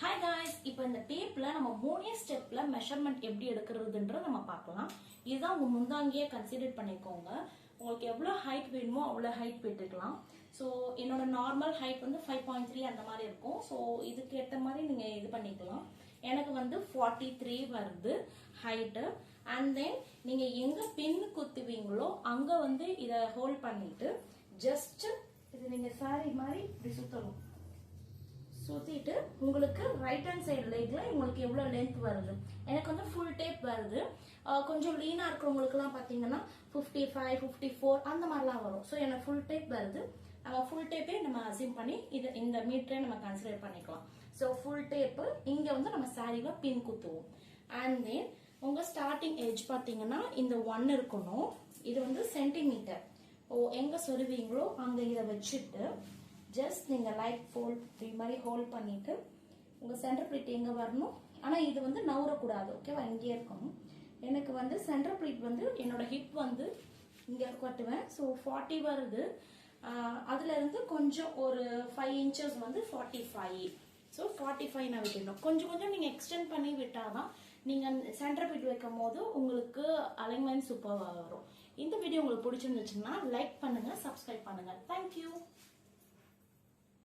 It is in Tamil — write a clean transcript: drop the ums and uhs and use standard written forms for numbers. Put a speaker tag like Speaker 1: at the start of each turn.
Speaker 1: Hi guys, இப்போ இந்த டேப்ல நம்ம மூணே ஸ்டெப்ல மெஷர்மென்ட் எப்படி எடுக்கிறதுன்றத நம்ம பார்க்கலாம். இதுதான் உங்க முந்தாங்கியே கன்சிடர் பண்ணிக்கோங்க. உங்களுக்கு எவ்வளவு ஹைட் வேணுமோ அவ்வளவு ஹைட் விட்டுக்கலாம். ஸோ என்னோட நார்மல் ஹைட் வந்து 5.3 அந்த மாதிரி இருக்கும். ஸோ இதுக்கு ஏற்ற மாதிரி நீங்க இது பண்ணிக்கலாம். எனக்கு வந்து 43 வருது ஹைட்டு. அண்ட் தென் நீங்க எங்க பின் குத்துவீங்களோ அங்க வந்து இதை ஹோல்ட் பண்ணிட்டு ஜஸ்ட் இது நீங்க சாரி மாதிரி இப்படி சுத்தணும். சுத்திட்டு உங்களுக்கு ரைட் ஹேண்ட் சைடு லெக்ல உங்களுக்கு எவ்வளவு லென்த் வருது. எனக்கு வந்து ஃபுல் டேப் வருது. கொஞ்சம் லீனா இருக்கிறவங்களுக்கு எல்லாம் பாத்தீங்கன்னா 55 54 அந்த மாதிரிலாம் வரும். ஸோ எனக்கு ஃபுல் டேப் வருது. நம்ம ஃபுல் டேப்பே நம்ம அசியூம் பண்ணி இது இந்த மீட்டரே நம்ம கன்சிடர் பண்ணிக்கலாம். ஸோ ஃபுல் டேப் இங்க வந்து நம்ம சாரியில பின் குத்துவோம். அண்ட் தென் உங்க ஸ்டார்டிங் எட்ஜ் பாத்தீங்கன்னா இந்த 1 இருக்கணும். இது வந்து சென்டிமீட்டர். எங்க சொருவீங்களோ அங்க இதை வச்சுட்டு ஜஸ்ட் நீங்க லைட் ஃபோல்ட் இது மாதிரி ஹோல்ட் பண்ணிட்டு உங்க சென்டர் பிளேட் எங்க வரணும். ஆனா இது வந்து நவுறக்கூடாது. ஓகேவா, இங்கே இருக்கணும். எனக்கு வந்து சென்டர் பிளேட் வந்து என்னோட ஹிப் வந்து இங்க கட்டுவேன். ஸோ 40 வருது. அதுல இருந்து கொஞ்சம் ஒரு 5 இன்ச்சஸ் வந்து 45. ஸோ 45 நான் விட்டுடணும். கொஞ்சம் கொஞ்சம் நீங்க எக்ஸ்டெண்ட் பண்ணி விட்டாதான் நீங்க சென்டர் பிளேட் வைக்கும் போது உங்களுக்கு அலைன்மெண்ட் சூப்பராக வரும். இந்த வீடியோ உங்களுக்கு பிடிச்சிருந்துச்சுன்னா லைக் பண்ணுங்க, சப்ஸ்கிரைப் பண்ணுங்க. தேங்க்யூ.